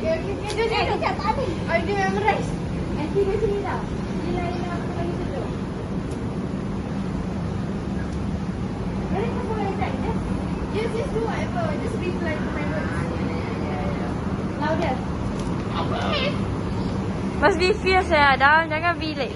Dia cakap ni. Dia memorize. Nanti dia sini dah. Dia lain yang aku bagi tu. Jadi kau boleh cakap je. Just do whatever. Just reply to my words. Louder. Must be fierce ya, Adam. Jangan be like